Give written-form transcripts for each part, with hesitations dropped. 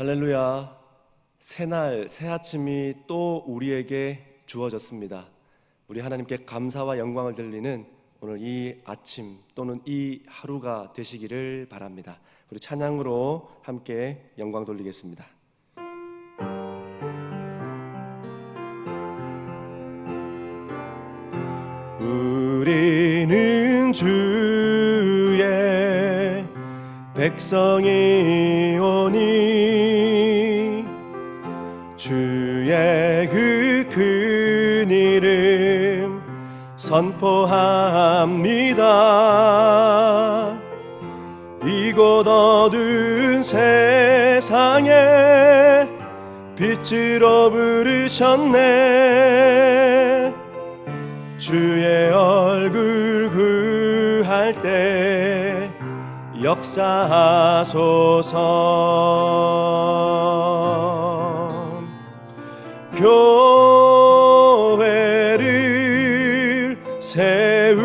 할렐루야. 새날 새 아침이 또 우리에게 주어졌습니다. 우리 하나님께 감사와 영광을 돌리는 오늘 이 아침 또는 이 하루가 되시기를 바랍니다. 우리 찬양으로 함께 영광 돌리겠습니다. 우리는 주의 백성이오니 주의 그 큰 이름 선포합니다. 이곳 어두운 세상에 빛으로 부르셨네. 주의 얼굴 구할 때 역사하소서. 교회를 세우시고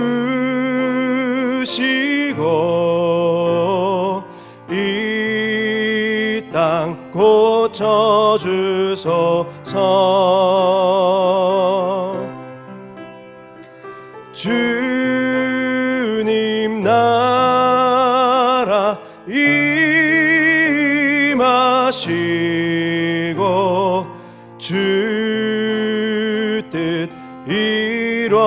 이 땅 고쳐주소서. 주님 나라 임하시고 주 뜻 이루어지다.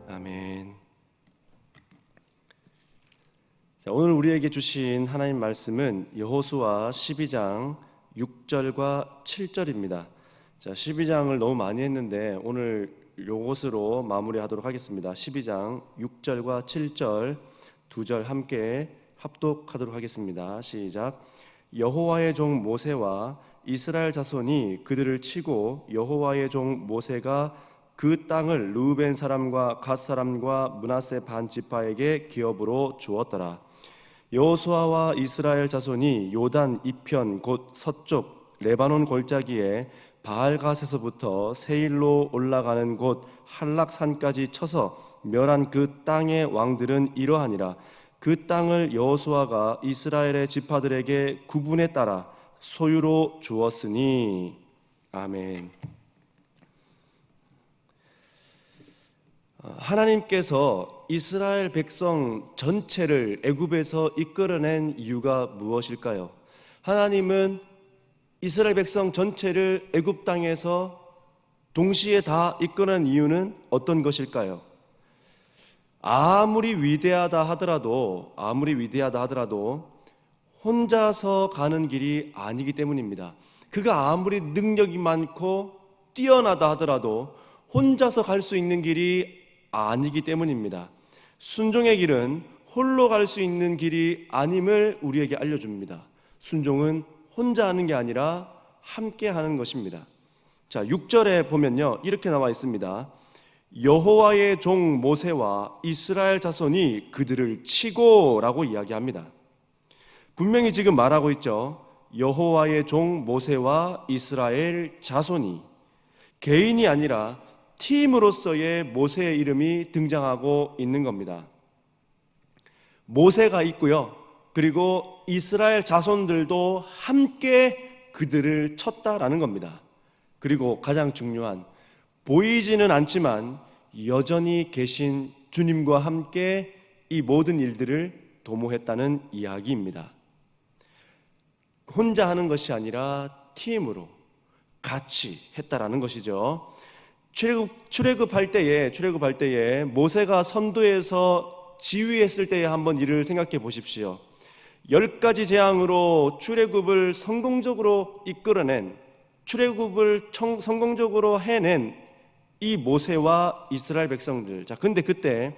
아멘. 자, 오늘 우리에게 주신 하나님 말씀은 여호수아 12장 6절과 7절입니다. 자, 12장을 너무 많이 했는데 오늘 요것으로 마무리하도록 하겠습니다. 12장 6절과 7절 두 절 함께 합독하도록 하겠습니다. 시작. 여호와의 종 모세와 이스라엘 자손이 그들을 치고 여호와의 종 모세가 그 땅을 르우벤 사람과 갓 사람과 므낫세 반 지파에게 기업으로 주었더라. 여호수아와 이스라엘 자손이 요단 이편 곧 서쪽 레바논 골짜기에 바알갓에서부터 세일로 올라가는 곳 할락산까지 쳐서 멸한 그 땅의 왕들은 이러하니라. 그 땅을 여호수아가 이스라엘의 지파들에게 구분에 따라 소유로 주었으니. 아멘. 하나님께서 이스라엘 백성 전체를 애굽에서 이끌어낸 이유가 무엇일까요? 하나님은 이스라엘 백성 전체를 애굽 땅에서 동시에 다 이끌어낸 이유는 어떤 것일까요? 아무리 위대하다 하더라도 혼자서 가는 길이 아니기 때문입니다. 그가 아무리 능력이 많고 뛰어나다 하더라도 혼자서 갈 수 있는 길이 아니기 때문입니다. 순종의 길은 홀로 갈 수 있는 길이 아님을 우리에게 알려줍니다. 순종은 혼자 하는 게 아니라 함께 하는 것입니다. 자, 6절에 보면요, 이렇게 나와 있습니다. 여호와의 종 모세와 이스라엘 자손이 그들을 치고 라고 이야기합니다. 분명히 지금 말하고 있죠. 여호와의 종 모세와 이스라엘 자손이, 개인이 아니라 팀으로서의 모세의 이름이 등장하고 있는 겁니다. 모세가 있고요, 그리고 이스라엘 자손들도 함께 그들을 쳤다라는 겁니다. 그리고 가장 중요한, 보이지는 않지만 여전히 계신 주님과 함께 이 모든 일들을 도모했다는 이야기입니다. 혼자 하는 것이 아니라 팀으로 같이 했다라는 것이죠. 출애굽할 때에 모세가 선두에서 지휘했을 때에 한번 일을 생각해 보십시오. 10가지 재앙으로 출애굽을 성공적으로 이끌어낸, 출애굽을 성공적으로 해낸 이 모세와 이스라엘 백성들. 자, 근데 그때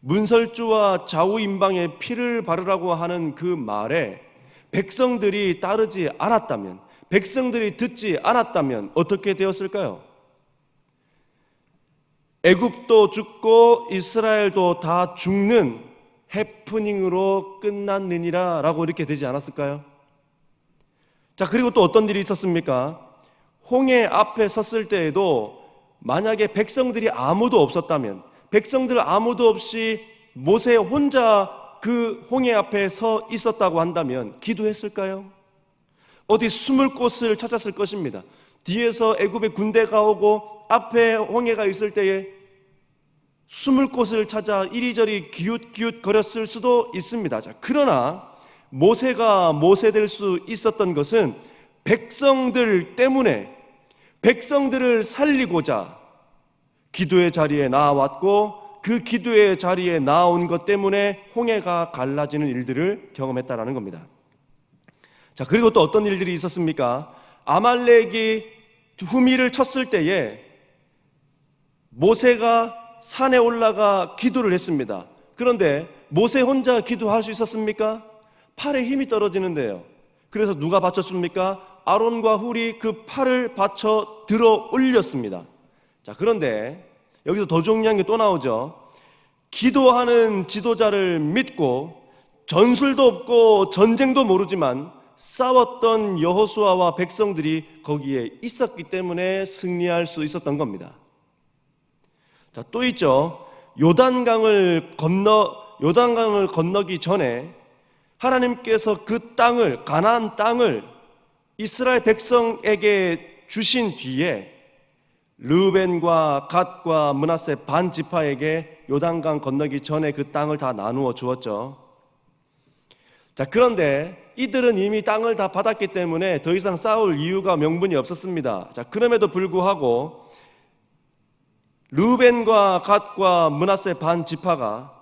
문설주와 좌우임방에 피를 바르라고 하는 그 말에 백성들이 따르지 않았다면, 백성들이 듣지 않았다면 어떻게 되었을까요? 애굽도 죽고 이스라엘도 다 죽는 해프닝으로 끝났느니라 라고 이렇게 되지 않았을까요? 자, 그리고 또 어떤 일이 있었습니까? 홍해 앞에 섰을 때에도 만약에 백성들이 아무도 없었다면, 백성들 아무도 없이 모세 혼자 그 홍해 앞에 서 있었다고 한다면 기도했을까요? 어디 숨을 곳을 찾았을 것입니다. 뒤에서 애굽의 군대가 오고 앞에 홍해가 있을 때에 숨을 곳을 찾아 이리저리 기웃기웃 거렸을 수도 있습니다. 자, 그러나 모세가 모세될 수 있었던 것은 백성들 때문에, 백성들을 살리고자 기도의 자리에 나왔고, 그 기도의 자리에 나온 것 때문에 홍해가 갈라지는 일들을 경험했다라는 겁니다. 자, 그리고 또 어떤 일들이 있었습니까? 아말렉이 후미를 쳤을 때에 모세가 산에 올라가 기도를 했습니다. 그런데 모세 혼자 기도할 수 있었습니까? 팔에 힘이 떨어지는데요. 그래서 누가 받쳤습니까? 아론과 훌이 그 팔을 받쳐 들어 올렸습니다. 자, 그런데 여기서 더 중요한 게 또 나오죠. 기도하는 지도자를 믿고 전술도 없고 전쟁도 모르지만 싸웠던 여호수아와 백성들이 거기에 있었기 때문에 승리할 수 있었던 겁니다. 자, 또 있죠. 요단강을 건너기 전에 하나님께서 그 땅을, 가나안 땅을 이스라엘 백성에게 주신 뒤에 르우벤과 갓과 므낫세 반 지파에게 요단강 건너기 전에 그 땅을 다 나누어 주었죠. 자, 그런데 이들은 이미 땅을 다 받았기 때문에 더 이상 싸울 이유가 명분이 없었습니다. 자, 그럼에도 불구하고 르우벤과 갓과 므낫세 반 지파가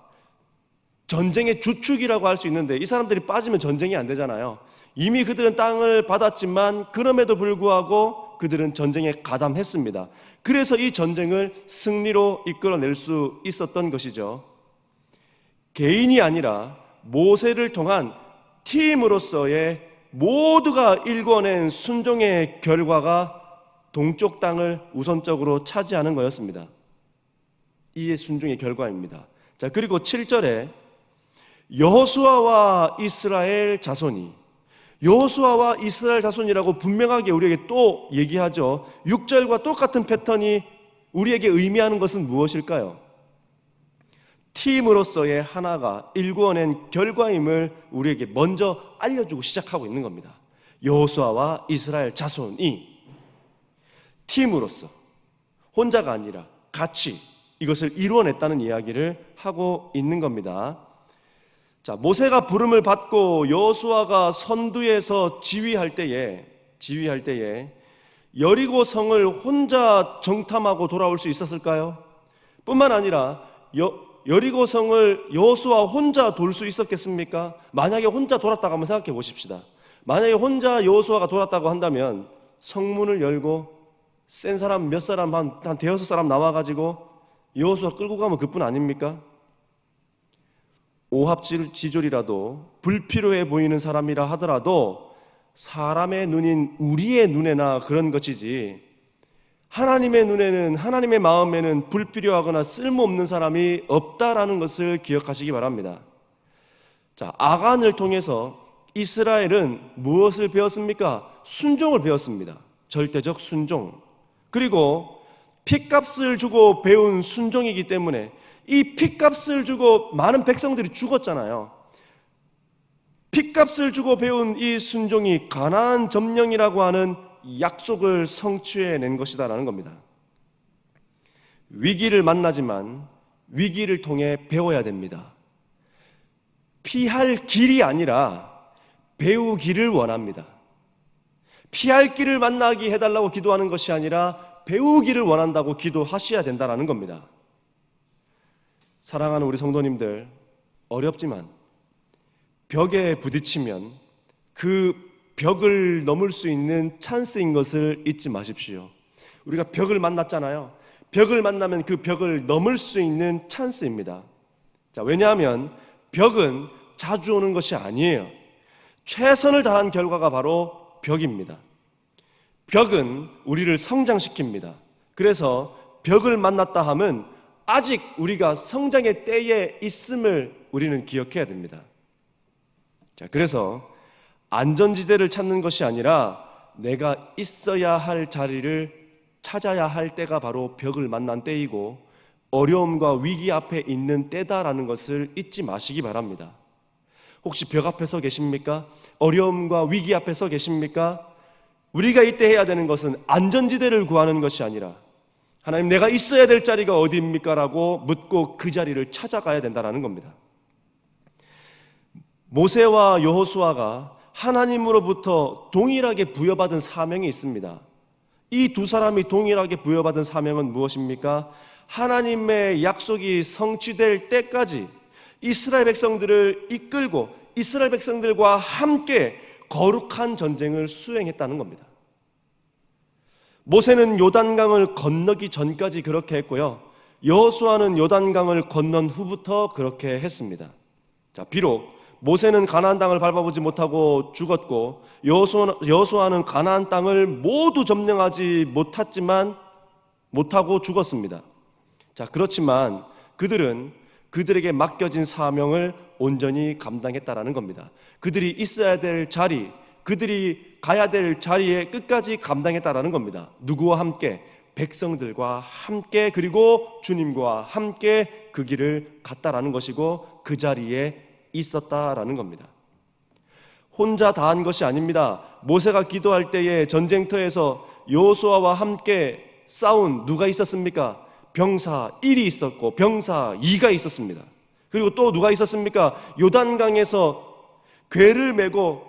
전쟁의 주축이라고 할 수 있는데, 이 사람들이 빠지면 전쟁이 안 되잖아요. 이미 그들은 땅을 받았지만 그럼에도 불구하고 그들은 전쟁에 가담했습니다. 그래서 이 전쟁을 승리로 이끌어낼 수 있었던 것이죠. 개인이 아니라 모세를 통한 팀으로서의 모두가 일궈낸 순종의 결과가 동쪽 땅을 우선적으로 차지하는 거였습니다. 이의 순종의 결과입니다. 자, 그리고 7절에 여호수아와 이스라엘 자손이, 여호수아와 이스라엘 자손이라고 분명하게 우리에게 또 얘기하죠. 6절과 똑같은 패턴이 우리에게 의미하는 것은 무엇일까요? 팀으로서의 하나가 일구어낸 결과임을 우리에게 먼저 알려주고 시작하고 있는 겁니다. 여호수아와 이스라엘 자손이 팀으로서, 혼자가 아니라 같이 이것을 이루어냈다는 이야기를 하고 있는 겁니다. 자, 모세가 부름을 받고 여호수아가 선두에서 지휘할 때에 여리고 성을 혼자 정탐하고 돌아올 수 있었을까요? 뿐만 아니라 여리고 성을 여호수아 혼자 돌 수 있었겠습니까? 만약에 혼자 돌았다고 한번 생각해 보십시다. 만약에 혼자 여호수아가 돌았다고 한다면 성문을 열고 센 사람 몇 사람, 한 대여섯 사람 나와가지고 여호수아 끌고 가면 그뿐 아닙니까? 오합지졸이라도 불필요해 보이는 사람이라 하더라도 사람의 눈인 우리의 눈에나 그런 것이지, 하나님의 눈에는, 하나님의 마음에는 불필요하거나 쓸모없는 사람이 없다라는 것을 기억하시기 바랍니다. 자, 아간을 통해서 이스라엘은 무엇을 배웠습니까? 순종을 배웠습니다. 절대적 순종. 그리고 핏값을 주고 배운 순종이기 때문에 이 핏값을 주고 많은 백성들이 죽었잖아요. 핏값을 주고 배운 이 순종이 가나안 점령이라고 하는 약속을 성취해낸 것이다라는 겁니다. 위기를 만나지만 위기를 통해 배워야 됩니다. 피할 길이 아니라 배우기를 원합니다. 피할 길을 만나게 해달라고 기도하는 것이 아니라 배우기를 원한다고 기도하셔야 된다는 겁니다. 사랑하는 우리 성도님들, 어렵지만 벽에 부딪히면 그 벽을 넘을 수 있는 찬스인 것을 잊지 마십시오. 우리가 벽을 만났잖아요. 벽을 만나면 그 벽을 넘을 수 있는 찬스입니다. 자, 왜냐하면 벽은 자주 오는 것이 아니에요. 최선을 다한 결과가 바로 벽입니다. 벽은 우리를 성장시킵니다. 그래서 벽을 만났다 하면 아직 우리가 성장의 때에 있음을 우리는 기억해야 됩니다. 자, 그래서 안전지대를 찾는 것이 아니라 내가 있어야 할 자리를 찾아야 할 때가 바로 벽을 만난 때이고, 어려움과 위기 앞에 있는 때다라는 것을 잊지 마시기 바랍니다. 혹시 벽 앞에 서 계십니까? 어려움과 위기 앞에 서 계십니까? 우리가 이때 해야 되는 것은 안전지대를 구하는 것이 아니라 하나님, 내가 있어야 될 자리가 어디입니까? 라고 묻고 그 자리를 찾아가야 된다는 겁니다. 모세와 여호수아가 하나님으로부터 동일하게 부여받은 사명이 있습니다. 이 두 사람이 동일하게 부여받은 사명은 무엇입니까? 하나님의 약속이 성취될 때까지 이스라엘 백성들을 이끌고 이스라엘 백성들과 함께 거룩한 전쟁을 수행했다는 겁니다. 모세는 요단강을 건너기 전까지 그렇게 했고요, 여호수아는 요단강을 건넌 후부터 그렇게 했습니다. 자, 비록 모세는 가나안 땅을 밟아보지 못하고 죽었고 여호수아는 가나안 땅을 모두 점령하지 못하고 죽었습니다. 자, 그렇지만 그들은 그들에게 맡겨진 사명을 온전히 감당했다라는 겁니다. 그들이 있어야 될 자리, 그들이 가야 될 자리에 끝까지 감당했다라는 겁니다. 누구와 함께? 백성들과 함께, 그리고 주님과 함께 그 길을 갔다라는 것이고 그 자리에 있었다라는 겁니다. 혼자 다 한 것이 아닙니다. 모세가 기도할 때에 전쟁터에서 여호수아와 함께 싸운 누가 있었습니까? 병사 1이 있었고 병사 2가 있었습니다. 그리고 또 누가 있었습니까? 요단강에서 궤를 메고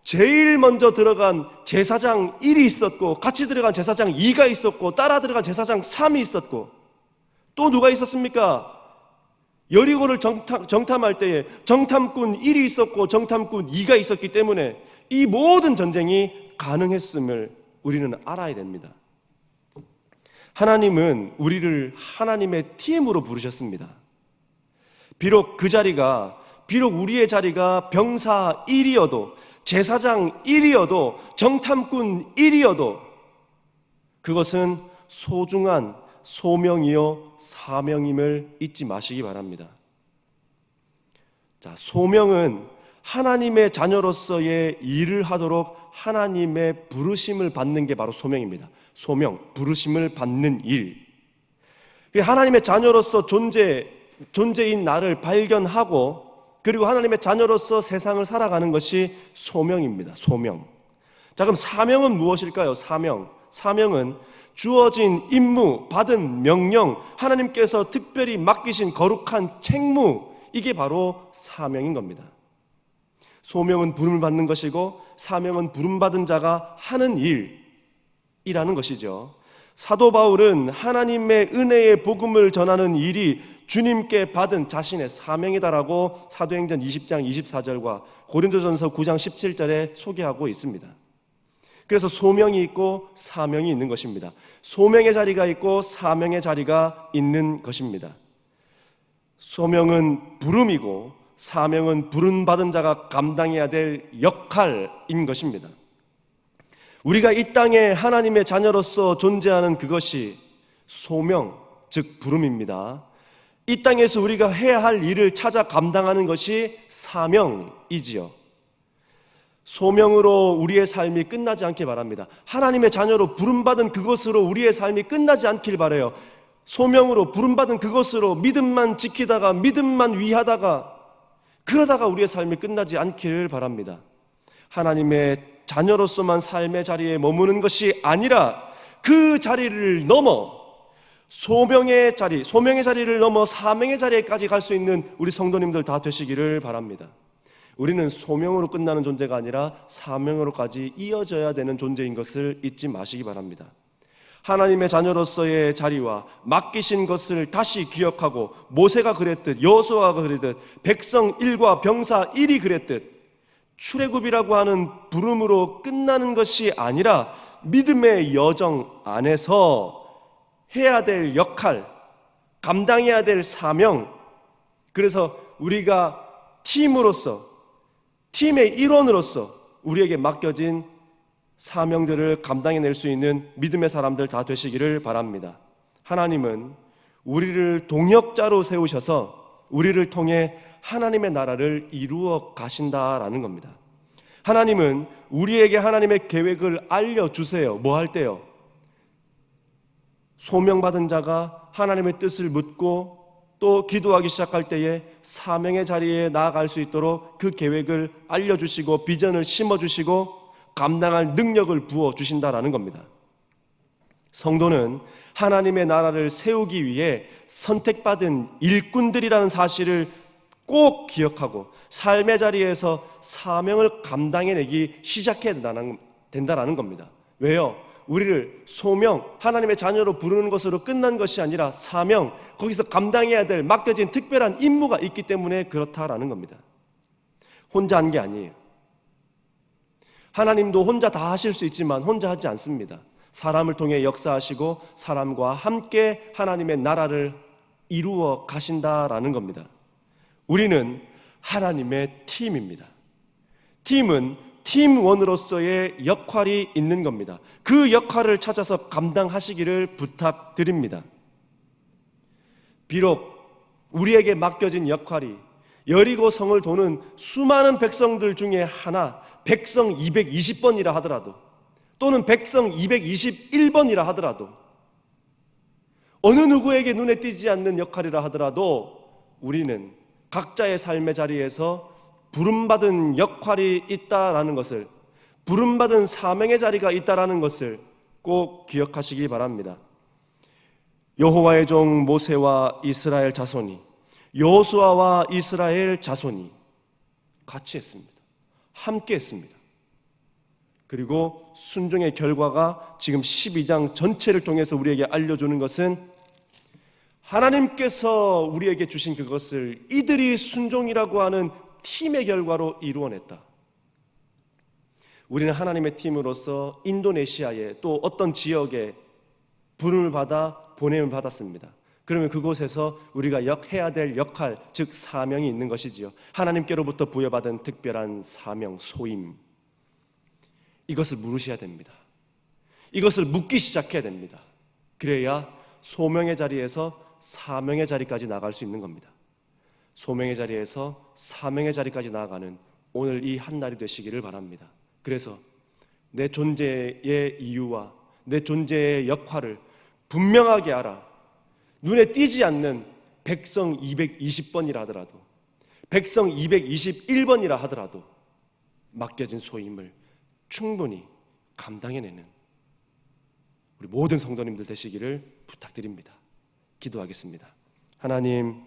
제일 먼저 들어간 제사장 1이 있었고 같이 들어간 제사장 2가 있었고 따라 들어간 제사장 3이 있었고 또 누가 있었습니까? 여리고를 정탐할 때에 정탐꾼 1이 있었고 정탐꾼 2가 있었기 때문에 이 모든 전쟁이 가능했음을 우리는 알아야 됩니다. 하나님은 우리를 하나님의 팀으로 부르셨습니다. 비록 우리의 자리가 병사 1이어도 제사장 1이어도 정탐꾼 1이어도 그것은 소중한 소명이요 사명임을 잊지 마시기 바랍니다. 자, 소명은 하나님의 자녀로서의 일을 하도록 하나님의 부르심을 받는 게 바로 소명입니다. 소명, 부르심을 받는 일. 하나님의 자녀로서 존재인 나를 발견하고 그리고 하나님의 자녀로서 세상을 살아가는 것이 소명입니다. 소명. 자, 그럼 사명은 무엇일까요? 사명은 주어진 임무, 받은 명령, 하나님께서 특별히 맡기신 거룩한 책무, 이게 바로 사명인 겁니다. 소명은 부름을 받는 것이고 사명은 부름받은 자가 하는 일이라는 것이죠. 사도 바울은 하나님의 은혜의 복음을 전하는 일이 주님께 받은 자신의 사명이다라고 사도행전 20장 24절과 고린도전서 9장 17절에 소개하고 있습니다. 그래서 소명이 있고 사명이 있는 것입니다. 소명의 자리가 있고 사명의 자리가 있는 것입니다. 소명은 부름이고 사명은 부름받은 자가 감당해야 될 역할인 것입니다. 우리가 이 땅에 하나님의 자녀로서 존재하는 그것이 소명, 즉 부름입니다. 이 땅에서 우리가 해야 할 일을 찾아 감당하는 것이 사명이지요. 소명으로 우리의 삶이 끝나지 않길 바랍니다. 하나님의 자녀로 부름받은 그것으로 우리의 삶이 끝나지 않길 바라요. 소명으로 부름받은 그것으로 믿음만 지키다가 믿음만 위하다가 그러다가 우리의 삶이 끝나지 않기를 바랍니다. 하나님의 자녀로서만 삶의 자리에 머무는 것이 아니라 그 자리를 넘어 소명의 자리를 넘어 사명의 자리에까지 갈 수 있는 우리 성도님들 다 되시기를 바랍니다. 우리는 소명으로 끝나는 존재가 아니라 사명으로까지 이어져야 되는 존재인 것을 잊지 마시기 바랍니다. 하나님의 자녀로서의 자리와 맡기신 것을 다시 기억하고 모세가 그랬듯 여호수아가 그랬듯 백성 1과 병사 1이 그랬듯 출애굽이라고 하는 부름으로 끝나는 것이 아니라 믿음의 여정 안에서 해야 될 역할, 감당해야 될 사명, 그래서 우리가 팀의 일원으로서 우리에게 맡겨진 사명들을 감당해낼 수 있는 믿음의 사람들 다 되시기를 바랍니다. 하나님은 우리를 동역자로 세우셔서 우리를 통해 하나님의 나라를 이루어 가신다라는 겁니다. 하나님은 우리에게 하나님의 계획을 알려주세요. 뭐 할 때요? 소명받은 자가 하나님의 뜻을 묻고 또 기도하기 시작할 때에 사명의 자리에 나아갈 수 있도록 그 계획을 알려주시고 비전을 심어주시고 감당할 능력을 부어주신다라는 겁니다. 성도는 하나님의 나라를 세우기 위해 선택받은 일꾼들이라는 사실을 꼭 기억하고 삶의 자리에서 사명을 감당해내기 시작해야 된다는 겁니다. 왜요? 우리를 소명, 하나님의 자녀로 부르는 것으로 끝난 것이 아니라 사명, 거기서 감당해야 될 맡겨진 특별한 임무가 있기 때문에 그렇다라는 겁니다. 혼자 한 게 아니에요. 하나님도 혼자 다 하실 수 있지만 혼자 하지 않습니다. 사람을 통해 역사하시고 사람과 함께 하나님의 나라를 이루어 가신다라는 겁니다. 우리는 하나님의 팀입니다. 팀은 팀원으로서의 역할이 있는 겁니다. 그 역할을 찾아서 감당하시기를 부탁드립니다. 비록 우리에게 맡겨진 역할이 여리고 성을 도는 수많은 백성들 중에 하나, 백성 220번이라 하더라도 또는 백성 221번이라 하더라도 어느 누구에게 눈에 띄지 않는 역할이라 하더라도 우리는 각자의 삶의 자리에서 부름받은 역할이 있다라는 것을, 부름받은 사명의 자리가 있다라는 것을 꼭 기억하시기 바랍니다. 여호와의 종 모세와 이스라엘 자손이, 여호수아와 이스라엘 자손이 같이 했습니다. 함께 했습니다. 그리고 순종의 결과가 지금 12장 전체를 통해서 우리에게 알려주는 것은 하나님께서 우리에게 주신 그것을 이들이 순종이라고 하는 팀의 결과로 이루어냈다. 우리는 하나님의 팀으로서 인도네시아에 또 어떤 지역에 부름을 받아 보냄을 받았습니다. 그러면 그곳에서 우리가 해야 될 역할, 즉 사명이 있는 것이지요. 하나님께로부터 부여받은 특별한 사명, 소임. 이것을 물으셔야 됩니다. 이것을 묻기 시작해야 됩니다. 그래야 소명의 자리에서 사명의 자리까지 나아갈 수 있는 겁니다. 소명의 자리에서 사명의 자리까지 나아가는 오늘 이 한날이 되시기를 바랍니다. 그래서 내 존재의 이유와 내 존재의 역할을 분명하게 알아. 눈에 띄지 않는 백성 220번이라 하더라도, 백성 221번이라 하더라도 맡겨진 소임을 충분히 감당해내는 우리 모든 성도님들 되시기를 부탁드립니다. 기도하겠습니다. 하나님,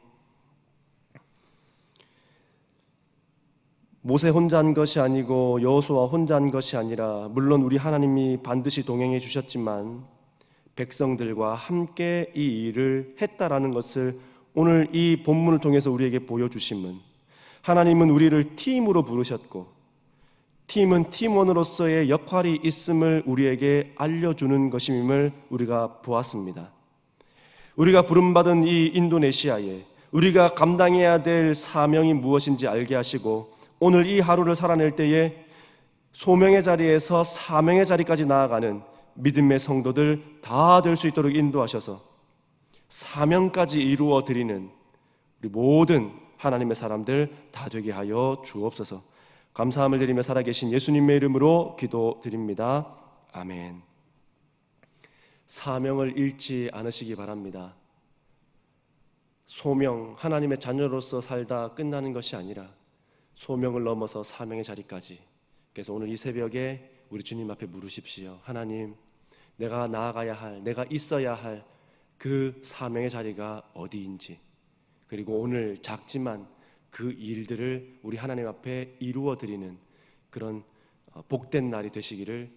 모세 혼자 한 것이 아니고 여호수아 혼자 한 것이 아니라 물론 우리 하나님이 반드시 동행해 주셨지만 백성들과 함께 이 일을 했다라는 것을 오늘 이 본문을 통해서 우리에게 보여주심은 하나님은 우리를 팀으로 부르셨고 팀은 팀원으로서의 역할이 있음을 우리에게 알려주는 것임을 우리가 보았습니다. 우리가 부름받은 이 인도네시아에 우리가 감당해야 될 사명이 무엇인지 알게 하시고 오늘 이 하루를 살아낼 때에 소명의 자리에서 사명의 자리까지 나아가는 믿음의 성도들 다 될 수 있도록 인도하셔서 사명까지 이루어 드리는 우리 모든 하나님의 사람들 다 되게 하여 주옵소서. 감사함을 드리며 살아계신 예수님의 이름으로 기도드립니다. 아멘. 사명을 잃지 않으시기 바랍니다. 소명, 하나님의 자녀로서 살다 끝나는 것이 아니라 소명을 넘어서 사명의 자리까지. 그래서 오늘 이 새벽에 우리 주님 앞에 물으십시오. 하나님, 내가 나아가야 할, 내가 있어야 할 그 사명의 자리가 어디인지, 그리고 오늘 작지만 그 일들을 우리 하나님 앞에 이루어 드리는 그런 복된 날이 되시기를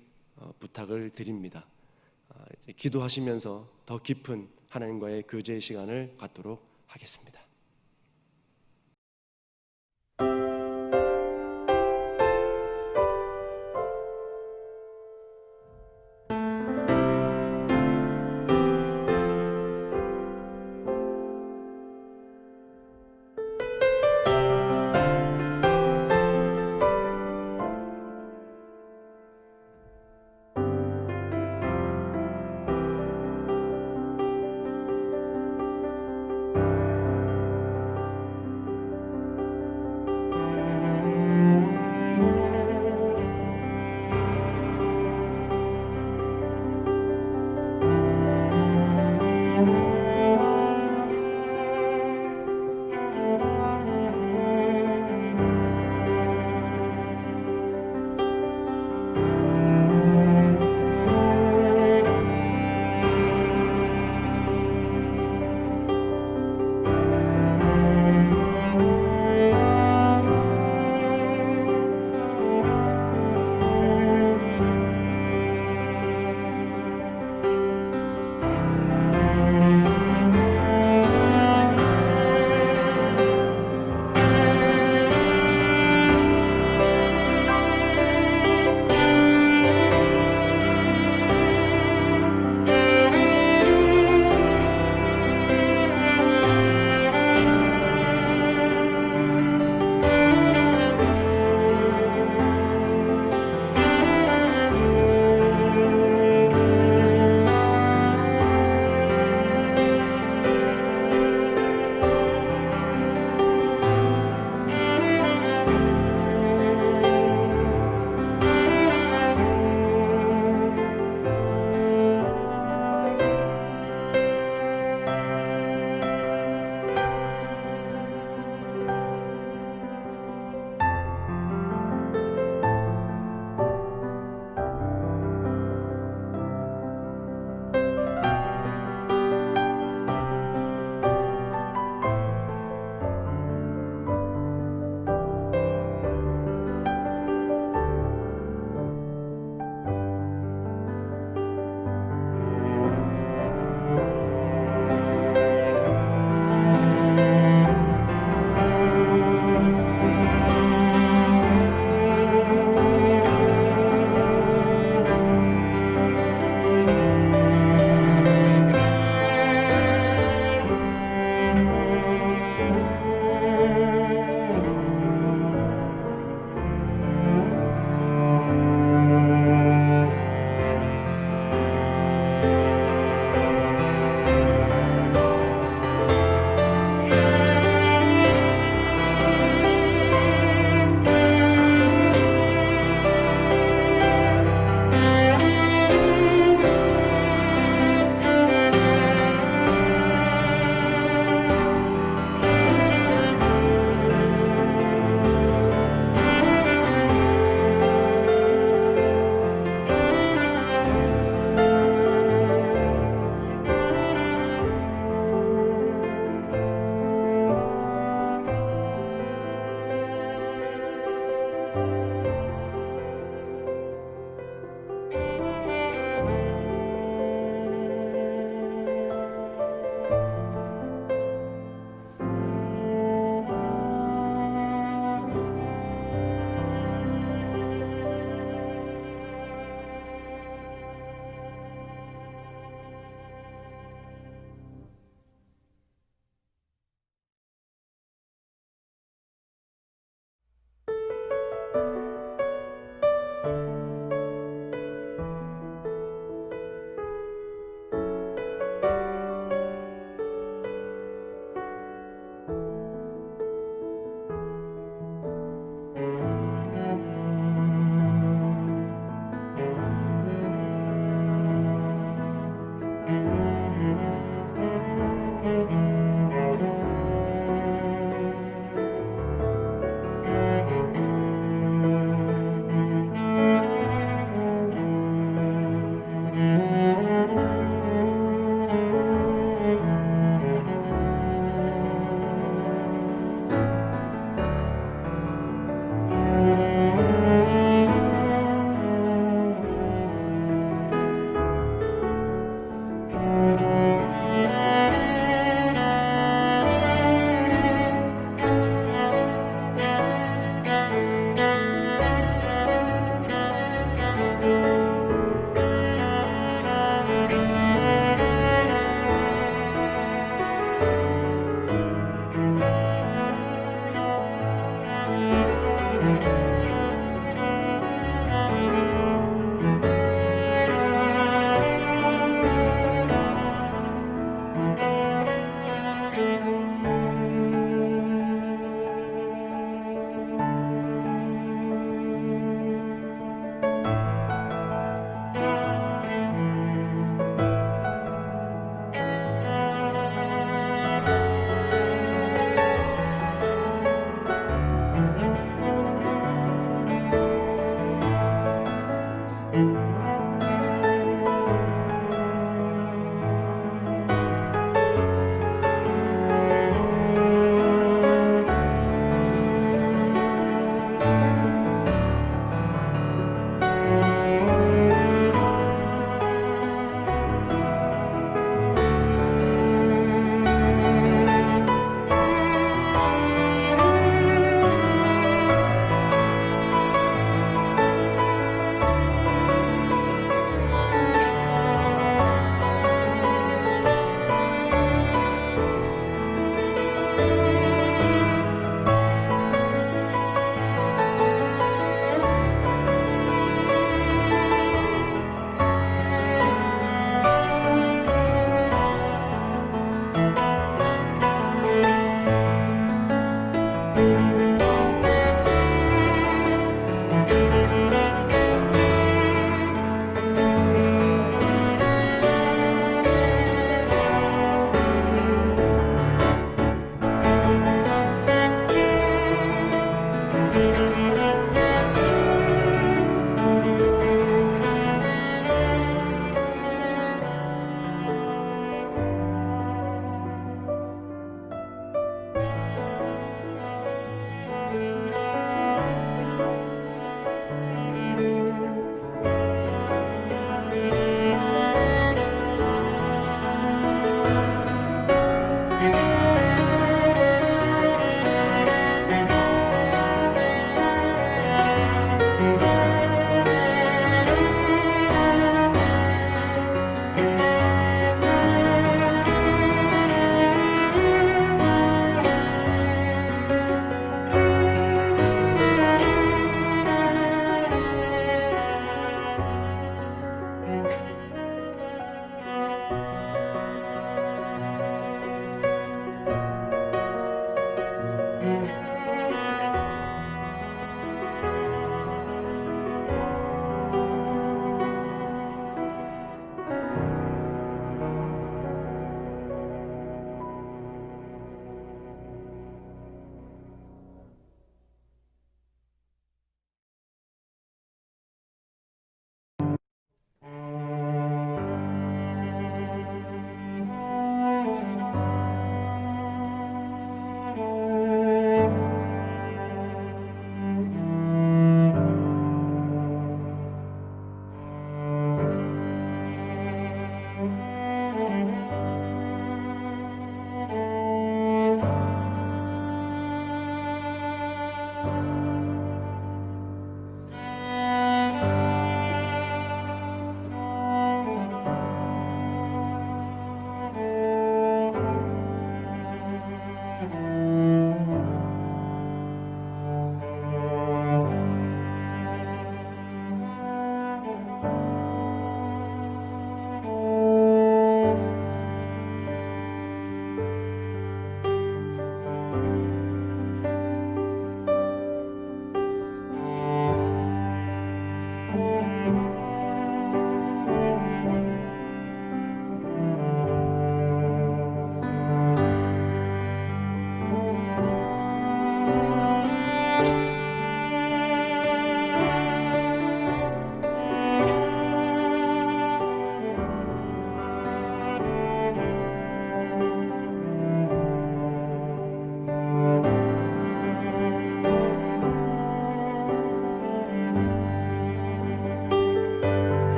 부탁을 드립니다. 기도하시면서 더 깊은 하나님과의 교제의 시간을 갖도록 하겠습니다.